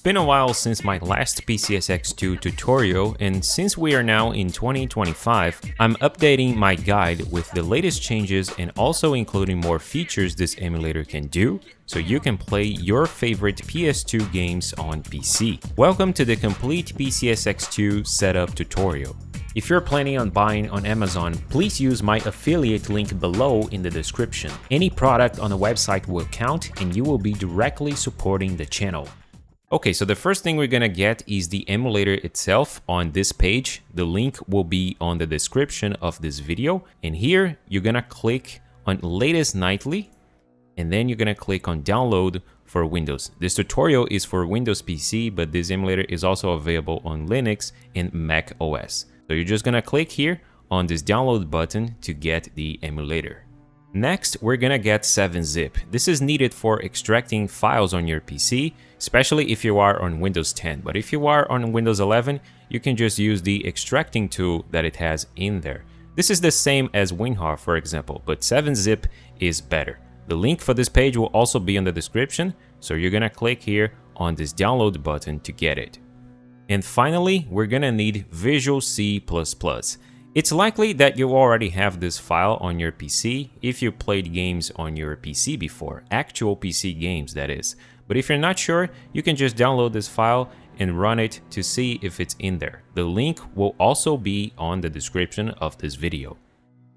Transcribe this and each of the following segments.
been a while since my last PCSX2 tutorial, and since we are now in 2025, I'm updating my guide with the latest changes and also including more features this emulator can do, so you can play your favorite PS2 games on PC. Welcome to the complete PCSX2 setup tutorial. If you're planning on buying on Amazon, please use my affiliate link below in the description. Any product on the website will count and you will be directly supporting the channel. Okay, so the first thing we're gonna get is the emulator itself on this page. The link will be on the description of this video. And here you're gonna click on latest nightly, and then you're gonna click on download for Windows. This tutorial is for Windows PC, but this emulator is also available on Linux and Mac OS. So you're just gonna click here on this download button to get the emulator. Next, we're gonna get 7-zip. This is needed for extracting files on your PC, especially if you are on Windows 10. But if you are on Windows 11, you can just use the extracting tool that it has in there. This is the same as WinRAR, for example, but 7-zip is better. The link for this page will also be in the description, so you're gonna click here on this download button to get it. And finally, we're gonna need Visual C++. It's likely that you already have this file on your PC if you played games on your PC before, actual PC games that is. But if you're not sure, you can just download this file and run it to see if it's in there. The link will also be on the description of this video.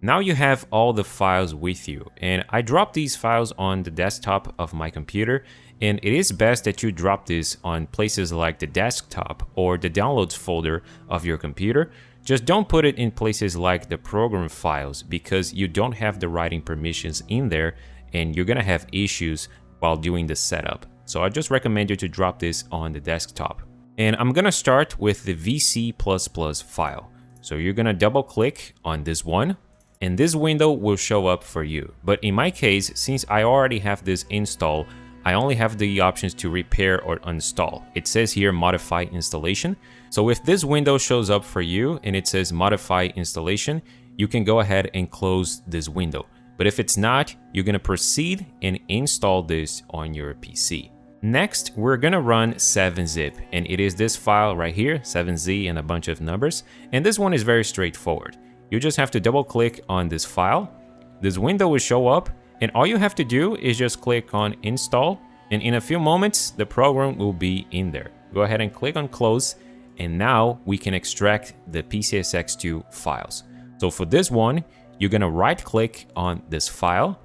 Now you have all the files with you, and I dropped these files on the desktop of my computer, and it is best that you drop this on places like the desktop or the downloads folder of your computer. Just don't put it in places like the program files because you don't have the writing permissions in there and you're gonna have issues while doing the setup. So I just recommend you to drop this on the desktop. And I'm gonna start with the VC++ file. So you're gonna double click on this one, and this window will show up for you. But in my case, since I already have this installed, I only have the options to repair or uninstall. It says here modify installation. So if this window shows up for you and it says modify installation, you can go ahead and close this window. But if it's not, you're gonna proceed and install this on your PC. Next, we're gonna run 7-zip, and it is this file right here, 7z and a bunch of numbers. And this one is very straightforward. You just have to double click on this file. This window will show up, and all you have to do is just click on install, and in a few moments, the program will be in there. Go ahead and click on close, and now we can extract the PCSX2 files. So for this one, you're gonna right click on this file,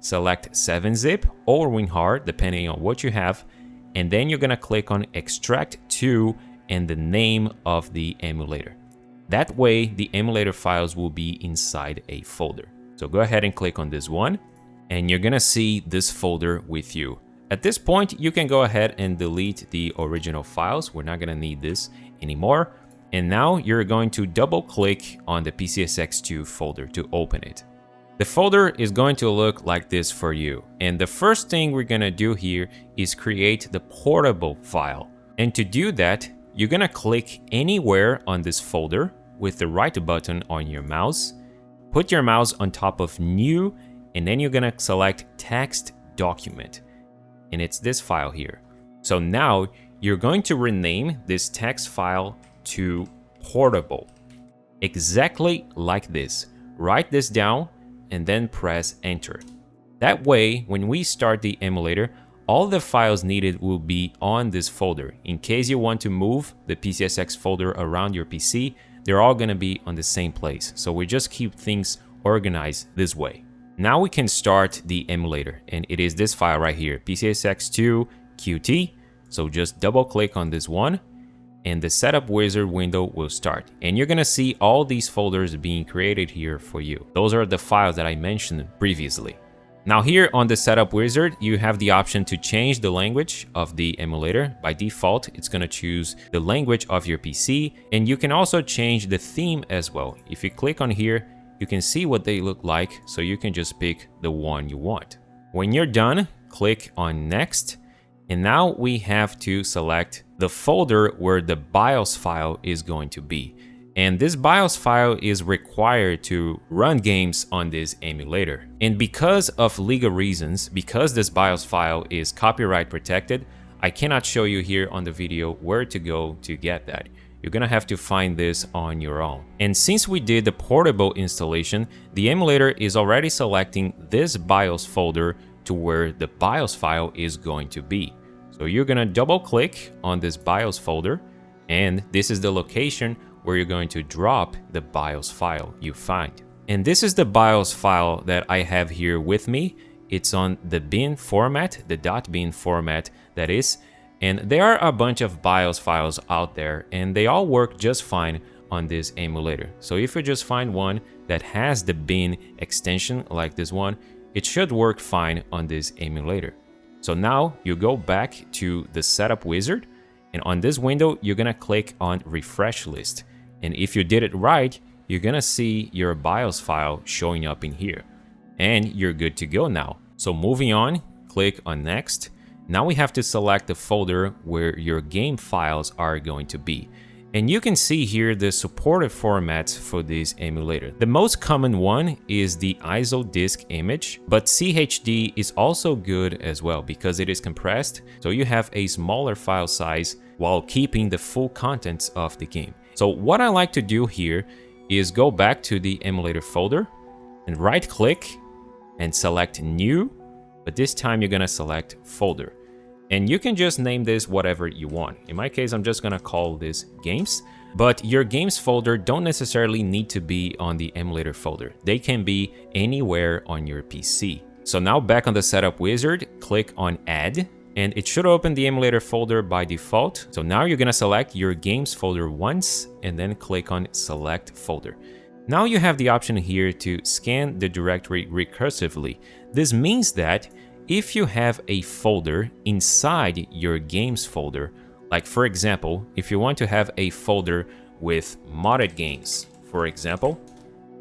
select 7-zip or WinRAR, depending on what you have, and then you're gonna click on extract to and the name of the emulator. That way, the emulator files will be inside a folder. So go ahead and click on this one, and you're gonna see this folder with you. At this point, you can go ahead and delete the original files. We're not gonna need this anymore. And now you're going to double click on the PCSX2 folder to open it. The folder is going to look like this for you. And the first thing we're gonna do here is create the portable file. And to do that, you're gonna click anywhere on this folder with the right button on your mouse. Put your mouse on top of new, and then you're gonna select text document. And it's this file here. So now you're going to rename this text file to portable. Exactly like this. Write this down and then press enter. That way, when we start the emulator, all the files needed will be on this folder. In case you want to move the PCSX folder around your PC, they're all gonna be on the same place. So we just keep things organized this way. Now we can start the emulator, and it is this file right here, PCSX2 QT. So just double click on this one, and the setup wizard window will start. And you're gonna see all these folders being created here for you. Those are the files that I mentioned previously. Now here on the setup wizard, you have the option to change the language of the emulator. By default, it's gonna choose the language of your PC, and you can also change the theme as well. If you click on here, you can see what they look like, so you can just pick the one you want. When you're done, click on next, and now we have to select the folder where the BIOS file is going to be. And this BIOS file is required to run games on this emulator. And because of legal reasons, because this BIOS file is copyright protected, I cannot show you here on the video where to go to get that. You're gonna have to find this on your own. And since we did the portable installation, the emulator is already selecting this BIOS folder to where the BIOS file is going to be. So you're gonna double click on this BIOS folder, and this is the location where you're going to drop the BIOS file you find. And this is the BIOS file that I have here with me. It's on the bin format, the .bin format that is, and there are a bunch of BIOS files out there and they all work just fine on this emulator. So if you just find one that has the bin extension like this one, it should work fine on this emulator. So now you go back to the setup wizard, and on this window, you're gonna click on refresh list. And if you did it right, you're gonna see your BIOS file showing up in here, and you're good to go now. So moving on, click on next. Now we have to select the folder where your game files are going to be. And you can see here the supported formats for this emulator. The most common one is the ISO disk image, but CHD is also good as well because it is compressed, so you have a smaller file size while keeping the full contents of the game. So what I like to do here is go back to the emulator folder and right click and select new, but this time you're gonna select folder. And you can just name this whatever you want. In my case, I'm just gonna call this games, but your games folder don't necessarily need to be on the emulator folder. They can be anywhere on your PC. So now back on the setup wizard, click on add, and it should open the emulator folder by default. So now you're gonna select your games folder once and then click on select folder. Now you have the option here to scan the directory recursively. This means that if you have a folder inside your games folder, like for example, if you want to have a folder with modded games, for example,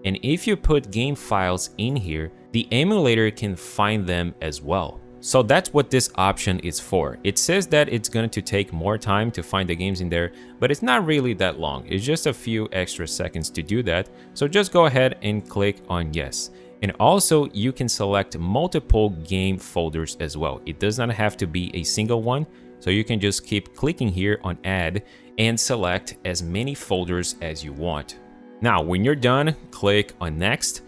and if you put game files in here, the emulator can find them as well. So that's what this option is for. It says that it's going to take more time to find the games in there, but it's not really that long. It's just a few extra seconds to do that. So just go ahead and click on yes. And also you can select multiple game folders as well. It does not have to be a single one. So you can just keep clicking here on add and select as many folders as you want. Now, when you're done, click on next.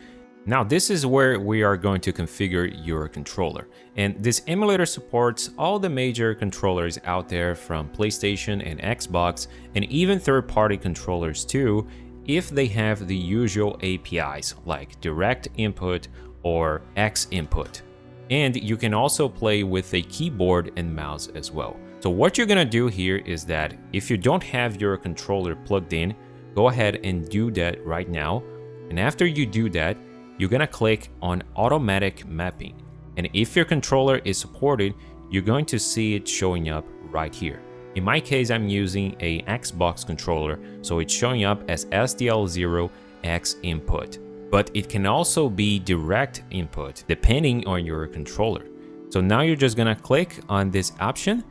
Now this is where we are going to configure your controller. And this emulator supports all the major controllers out there from PlayStation and Xbox, and even third-party controllers too, if they have the usual APIs like direct input or X input. And you can also play with a keyboard and mouse as well. So what you're gonna do here is that if you don't have your controller plugged in, go ahead and do that right now. And after you do that, you're gonna click on automatic mapping. And if your controller is supported, you're going to see it showing up right here. In my case, I'm using a Xbox controller, so it's showing up as SDL0 X input. But it can also be direct input depending on your controller. So now you're just gonna click on this option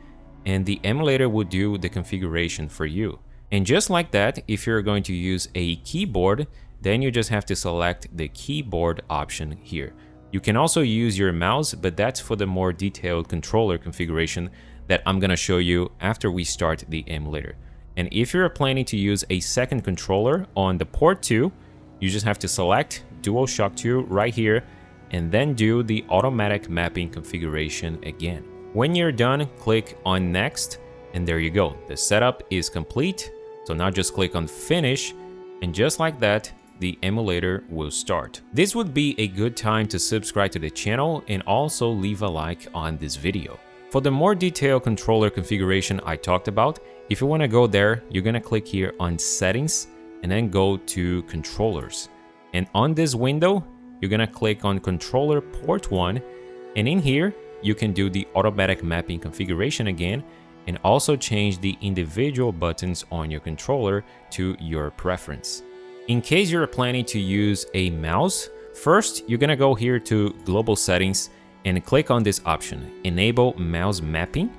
and the emulator will do the configuration for you. And just like that, if you're going to use a keyboard, then you just have to select the keyboard option here. You can also use your mouse, but that's for the more detailed controller configuration that I'm gonna show you after we start the emulator. And if you're planning to use a second controller on the port 2, you just have to select DualShock 2 right here and then do the automatic mapping configuration again. When you're done, click on next, and there you go. The setup is complete. So now just click on finish, and just like that, the emulator will start. This would be a good time to subscribe to the channel and also leave a like on this video. For the more detailed controller configuration I talked about, if you want to go there, you're going to click here on settings and then go to controllers. And on this window, you're going to click on controller port 1, and in here, you can do the automatic mapping configuration again and also change the individual buttons on your controller to your preference. In case you're planning to use a mouse, first you're gonna go here to global settings and click on this option, enable mouse mapping.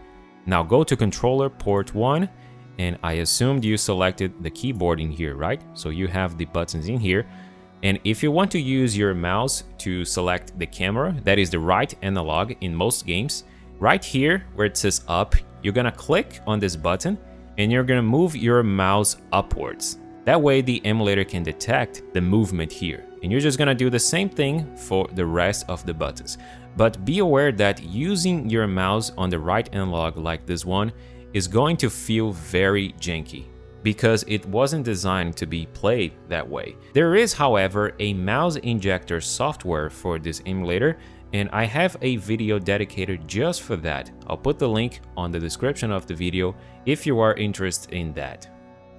Now go to controller port 1, and I assumed you selected the keyboard in here, right? So you have the buttons in here. And if you want to use your mouse to select the camera, that is the right analog in most games, right here where it says up, you're gonna click on this button and you're gonna move your mouse upwards. That way the emulator can detect the movement here. And you're just gonna do the same thing for the rest of the buttons. But be aware that using your mouse on the right analog like this one is going to feel very janky, because it wasn't designed to be played that way. There is, however, a mouse injector software for this emulator, and I have a video dedicated just for that. I'll put the link on the description of the video if you are interested in that.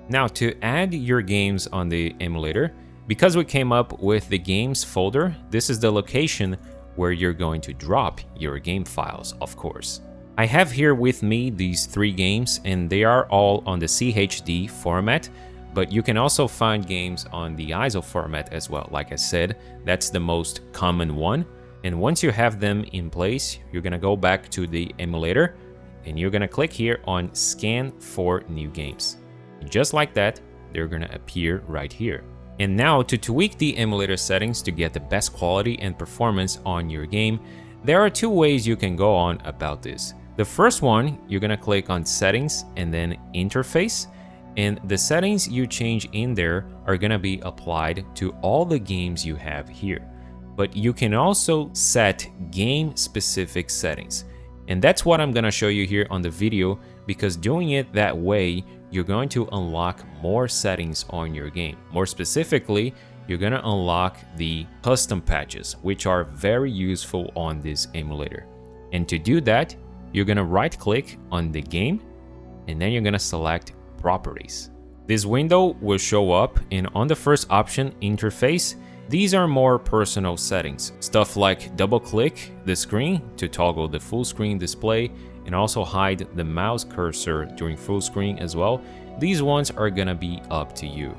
Now, to add your games on the emulator, because we came up with the games folder, this is the location where you're going to drop your game files, of course. I have here with me these 3 games, and they are all on the CHD format, but you can also find games on the ISO format as well. Like I said, that's the most common one. And once you have them in place, you're gonna go back to the emulator and you're gonna click here on Scan for New Games. And just like that, they're gonna appear right here. And now, to tweak the emulator settings to get the best quality and performance on your game, there are 2 ways you can go on about this. The first one, you're gonna click on Settings and then Interface, and the settings you change in there are gonna be applied to all the games you have here. But you can also set game-specific settings. And that's what I'm gonna show you here on the video, because doing it that way, you're going to unlock more settings on your game. More specifically, you're gonna unlock the custom patches, which are very useful on this emulator. And to do that, you're gonna right-click on the game, and then you're gonna select Properties. This window will show up, and on the first option, Interface, these are more personal settings. Stuff like double-click the screen to toggle the full screen display, and also hide the mouse cursor during full screen as well. These ones are gonna be up to you.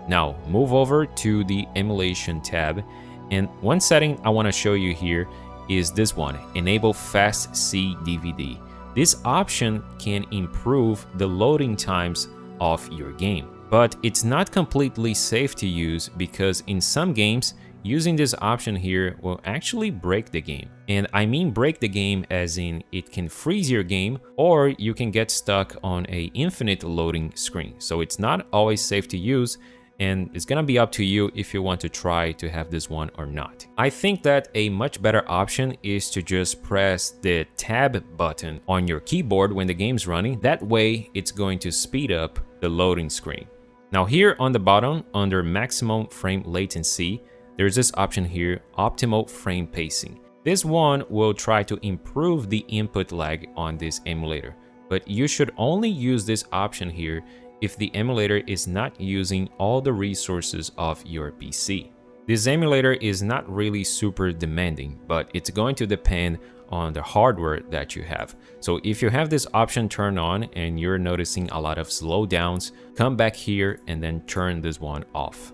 Now, move over to the Emulation tab, and one setting I wanna show you here is this one, Enable Fast C DVD. This option can improve the loading times of your game, but it's not completely safe to use, because in some games, using this option here will actually break the game. And I mean break the game as in it can freeze your game, or you can get stuck on an infinite loading screen. So it's not always safe to use, and it's gonna be up to you if you want to try to have this one or not. I think that a much better option is to just press the tab button on your keyboard when the game's running. That way, it's going to speed up the loading screen. Now here on the bottom, under maximum frame latency, there's this option here, optimal frame pacing. This one will try to improve the input lag on this emulator, but you should only use this option here if the emulator is not using all the resources of your PC. This emulator is not really super demanding, but it's going to depend on the hardware that you have. So if you have this option turned on and you're noticing a lot of slowdowns, come back here and then turn this one off.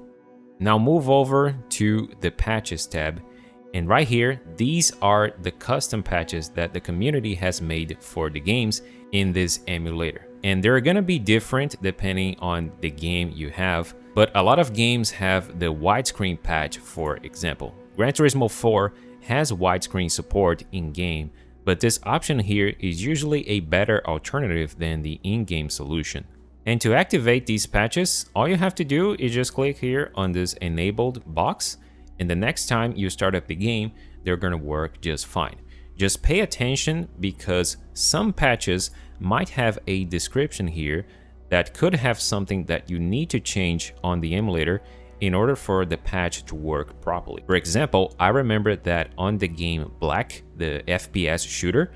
Now move over to the Patches tab, and right here, these are the custom patches that the community has made for the games in this emulator. And they're gonna be different depending on the game you have, but a lot of games have the widescreen patch, for example. Gran Turismo 4 has widescreen support in-game, but this option here is usually a better alternative than the in-game solution. And to activate these patches, all you have to do is just click here on this enabled box, and the next time you start up the game, they're gonna work just fine. Just pay attention, because some patches might have a description here that could have something that you need to change on the emulator in order for the patch to work properly. For example, I remember that on the game Black, the FPS shooter,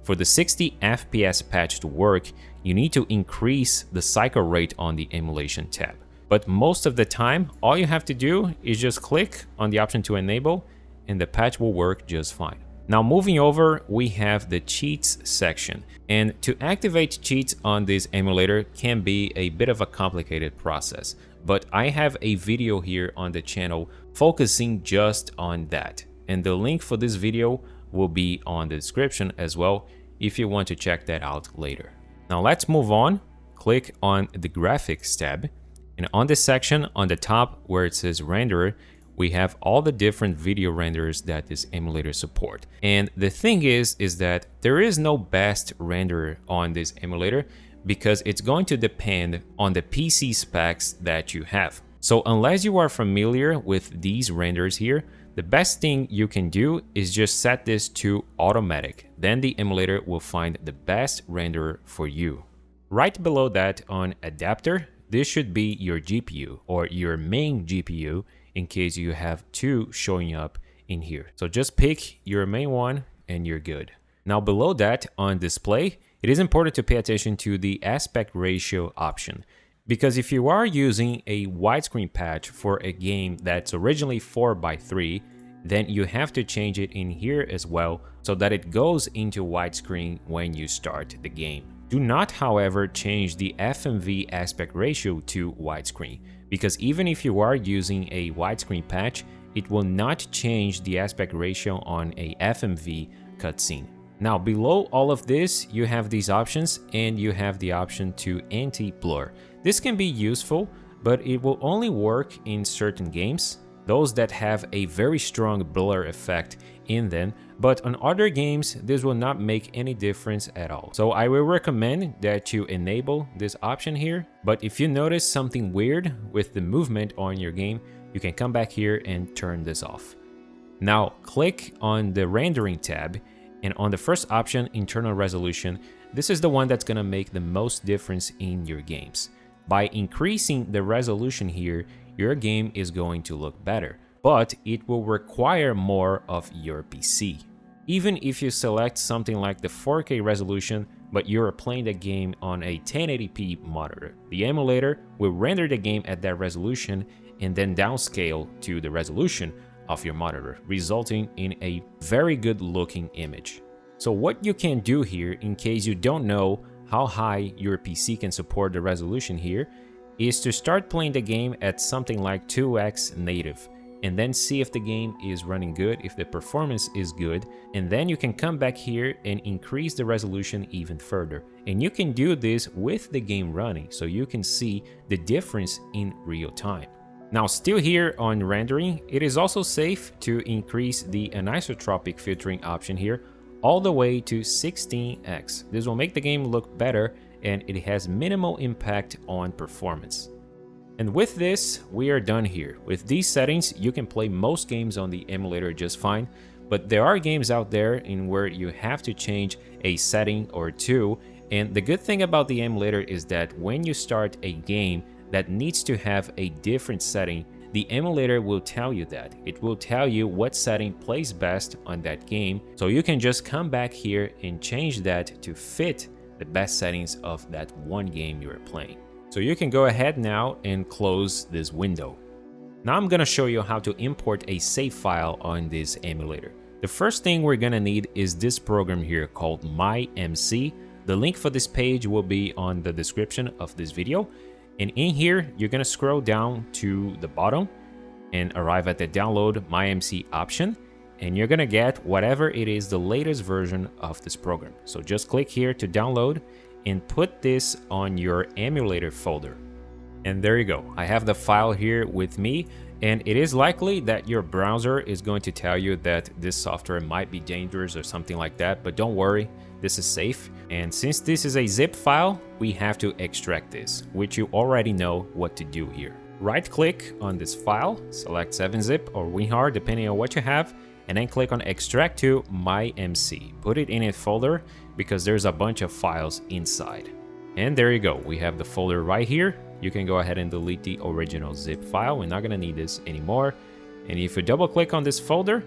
for the 60 FPS patch to work, you need to increase the cycle rate on the Emulation tab. But most of the time, all you have to do is just click on the option to enable, and the patch will work just fine. Now moving over, we have the cheats section, and to activate cheats on this emulator can be a bit of a complicated process, but I have a video here on the channel focusing just on that, and the link for this video will be on the description as well if you want to check that out later. Now let's move on. Click on the Graphics tab, and on this section on the top where it says Renderer, we have all the different video renders that this emulator support. And the thing is that there is no best renderer on this emulator because it's going to depend on the PC specs that you have. So unless you are familiar with these renders here, the best thing you can do is just set this to automatic. Then the emulator will find the best renderer for you. Right below that on adapter, this should be your GPU or your main GPU in case you have two showing up in here. So just pick your main one and you're good. Now below that on display, it is important to pay attention to the aspect ratio option. Because if you are using a widescreen patch for a game that's originally 4:3, then you have to change it in here as well so that it goes into widescreen when you start the game. Do not, however, change the FMV aspect ratio to widescreen, because even if you are using a widescreen patch, it will not change the aspect ratio on a FMV cutscene. Now below all of this, you have these options and you have the option to anti-blur. This can be useful, but it will only work in certain games, those that have a very strong blur effect in them, but on other games, this will not make any difference at all. So I will recommend that you enable this option here, but if you notice something weird with the movement on your game, you can come back here and turn this off. Now click on the rendering tab, and on the first option, internal resolution, this is the one that's gonna make the most difference in your games. By increasing the resolution here, your game is going to look better, but it will require more of your PC. Even if you select something like the 4K resolution, but you're playing the game on a 1080p monitor, the emulator will render the game at that resolution and then downscale to the resolution of your monitor, resulting in a very good looking image. So what you can do here, in case you don't know how high your PC can support the resolution here, is to start playing the game at something like 2x native, and then see if the game is running good, if the performance is good, and then you can come back here and increase the resolution even further. And you can do this with the game running, so you can see the difference in real time. Now still here on rendering, it is also safe to increase the anisotropic filtering option here all the way to 16x. This will make the game look better and it has minimal impact on performance. And with this, we are done here. With these settings, you can play most games on the emulator just fine, but there are games out there in where you have to change a setting or two. And the good thing about the emulator is that when you start a game that needs to have a different setting, the emulator will tell you that. It will tell you what setting plays best on that game, so you can just come back here and change that to fit the best settings of that one game you're playing. So you can go ahead now and close this window. Now I'm gonna show you how to import a save file on this emulator. The first thing we're gonna need is this program here called MyMC. The link for this page will be on the description of this video. And in here, you're gonna scroll down to the bottom and arrive at the download MyMC option. And you're gonna get whatever it is the latest version of this program. So just click here to download and put this on your emulator folder. And there you go. I have the file here with me, and it is likely that your browser is going to tell you that this software might be dangerous or something like that, but don't worry, this is safe. And since this is a zip file, we have to extract this, which you already know what to do here. Right click on this file, select 7-zip or WinRAR depending on what you have, and then click on extract to MyMC. Put it in a folder because there's a bunch of files inside. And there you go, we have the folder right here. You can go ahead and delete the original zip file. We're not gonna need this anymore. And if you double click on this folder,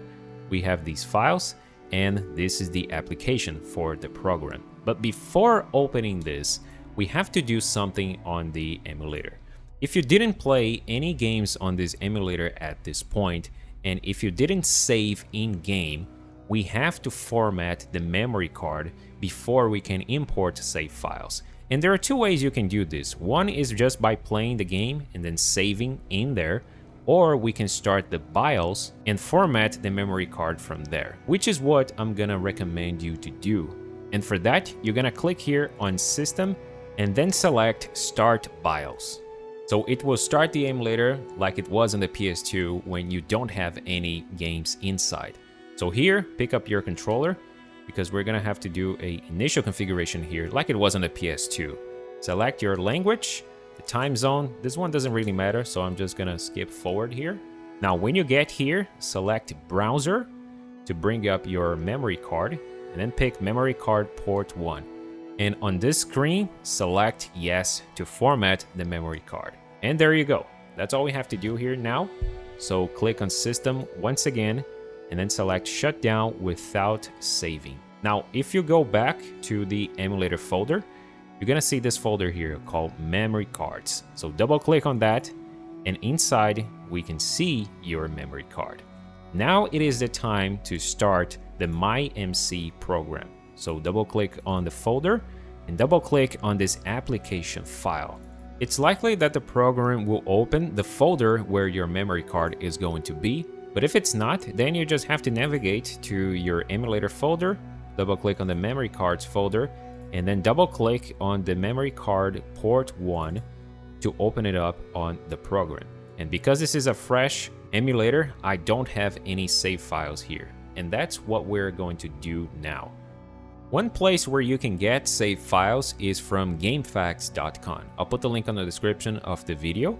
we have these files, and this is the application for the program. But before opening this, we have to do something on the emulator. If you didn't play any games on this emulator at this point, and if you didn't save in-game, we have to format the memory card before we can import save files. And there are two ways you can do this. One is just by playing the game and then saving in there, or we can start the BIOS and format the memory card from there, which is what I'm gonna recommend you to do. And for that, you're gonna click here on System and then select Start BIOS. So it will start the emulator like it was on the PS2 when you don't have any games inside. So here, pick up your controller because we're gonna have to do a initial configuration here like it was on the PS2. Select your language, the time zone. This one doesn't really matter, so I'm just gonna skip forward here. Now, when you get here, select browser to bring up your memory card and then pick memory card port 1. And on this screen, select yes to format the memory card. And there you go. That's all we have to do here now. So click on system once again and then select shutdown without saving. Now, if you go back to the emulator folder, you're gonna see this folder here called memory cards. So double click on that and inside we can see your memory card. Now it is the time to start the MyMC program. So double click on the folder and double click on this application file. It's likely that the program will open the folder where your memory card is going to be, but if it's not, then you just have to navigate to your emulator folder, double click on the memory cards folder, and then double click on the memory card port 1 to open it up on the program. And because this is a fresh emulator, I don't have any save files here. And that's what we're going to do now. One place where you can get save files is from GameFAQs.com. I'll put the link on the description of the video.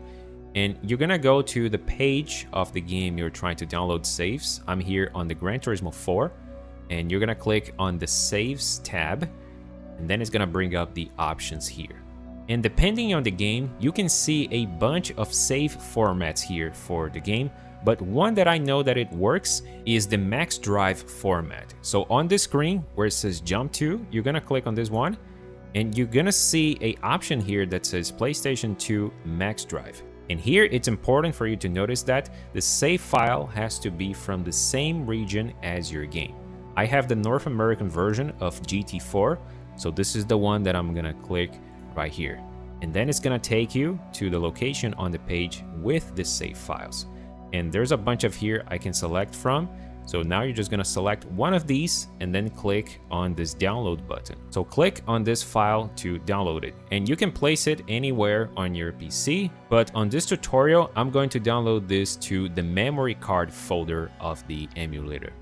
And you're gonna go to the page of the game you're trying to download saves. I'm here on the Gran Turismo 4. And you're gonna click on the Saves tab. And then it's gonna bring up the options here. And depending on the game, you can see a bunch of save formats here for the game. But one that I know that it works is the max drive format. So on this screen where it says jump to, you're gonna click on this one and you're gonna see an option here that says PlayStation 2 max drive. And here it's important for you to notice that the save file has to be from the same region as your game. I have the North American version of GT4, so this is the one that I'm gonna click right here. And then it's gonna take you to the location on the page with the save files. And there's a bunch of here I can select from. So now you're just gonna select one of these and then click on this download button. So click on this file to download it. And you can place it anywhere on your PC, but on this tutorial, I'm going to download this to the memory card folder of the emulator.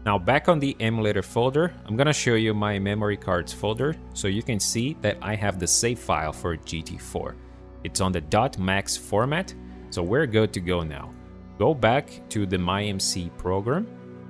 Now back on the emulator folder, I'm gonna show you my memory cards folder so you can see that I have the save file for GT4. It's on the .max format, so we're good to go now. Go back to the MyMC program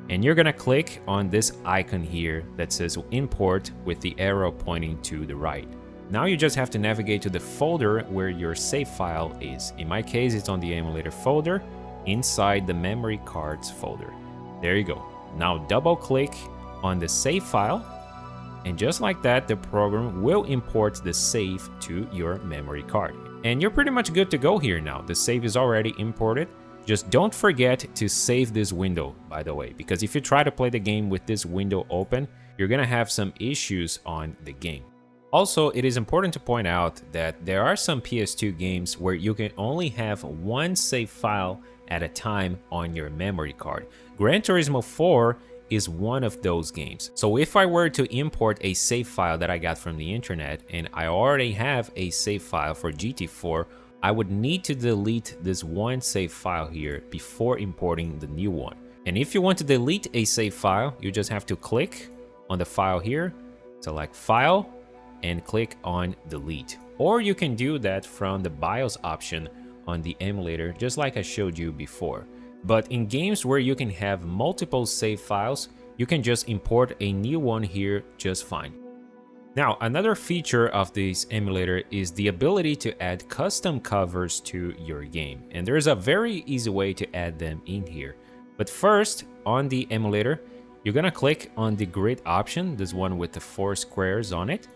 and you're gonna click on this icon here that says import with the arrow pointing to the right. Now you just have to navigate to the folder where your save file is. In my case, it's on the emulator folder inside the memory cards folder. There you go. Now double click on the save file and just like that, the program will import the save to your memory card. And you're pretty much good to go here now. The save is already imported. Just don't forget to save this window, by the way, because if you try to play the game with this window open, you're gonna have some issues on the game. Also, it is important to point out that there are some PS2 games where you can only have one save file at a time on your memory card. Gran Turismo 4 is one of those games. So if I were to import a save file that I got from the internet and I already have a save file for GT4, I would need to delete this one save file here before importing the new one. And if you want to delete a save file, you just have to click on the file here, select File, and click on Delete. Or you can do that from the BIOS option on the emulator, just like I showed you before. But in games where you can have multiple save files, you can just import a new one here just fine. Now, another feature of this emulator is the ability to add custom covers to your game. And there's a very easy way to add them in here. But first, on the emulator, you're gonna click on the grid option, this one with the 4 squares on it.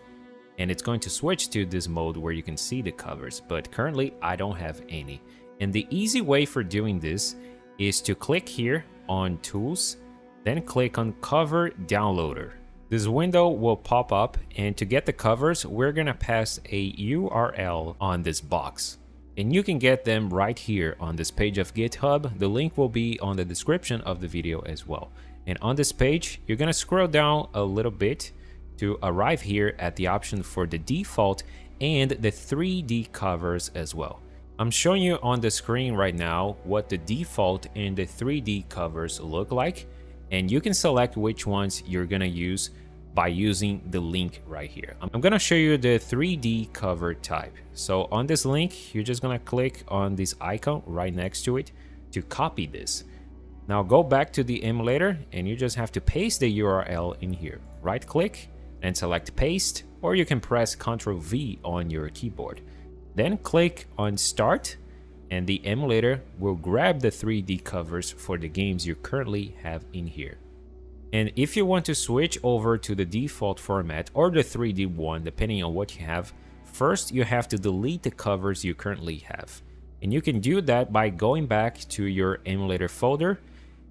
And it's going to switch to this mode where you can see the covers, but currently I don't have any. And the easy way for doing this is to click here on Tools, then click on Cover Downloader. This window will pop up, and to get the covers, we're gonna pass a URL on this box. And you can get them right here on this page of GitHub. The link will be on the description of the video as well. And on this page, you're gonna scroll down a little bit to arrive here at the option for the default and the 3D covers as well. I'm showing you on the screen right now what the default and the 3D covers look like, and you can select which ones you're gonna use by using the link right here. I'm gonna show you the 3D cover type. So on this link, you're just gonna click on this icon right next to it to copy this. Now go back to the emulator and you just have to paste the URL in here. Right click and select paste, or you can press Ctrl V on your keyboard. Then click on Start, and the emulator will grab the 3D covers for the games you currently have in here. And if you want to switch over to the default format or the 3D one, depending on what you have, first you have to delete the covers you currently have. And you can do that by going back to your emulator folder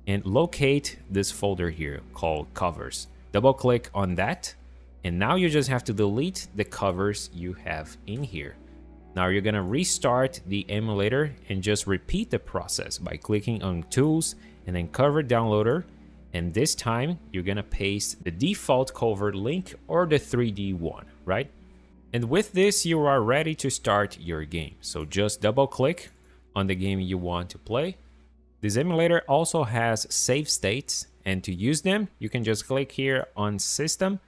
and locate this folder here called Covers. Double click on that, and now you just have to delete the covers you have in here. Now you're gonna restart the emulator and just repeat the process by clicking on Tools and then Cover Downloader, and this time you're gonna paste the default cover link or the 3D one, right? And with this, you are ready to start your game. So just double click on the game you want to play. This emulator also has save states, and to use them, you can just click here on System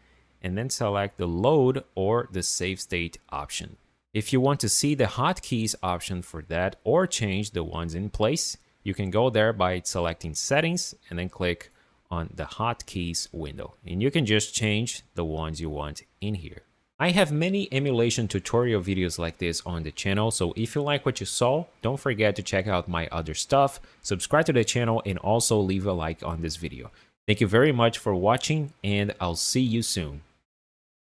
and then select the Load or the Save State option. If you want to see the hotkeys option for that or change the ones in place, you can go there by selecting Settings and then click on the hotkeys window, and you can just change the ones you want in here. I have many emulation tutorial videos like this on the channel, so if you like what you saw, don't forget to check out my other stuff, subscribe to the channel, and also leave a like on this video. Thank you very much for watching, and I'll see you soon.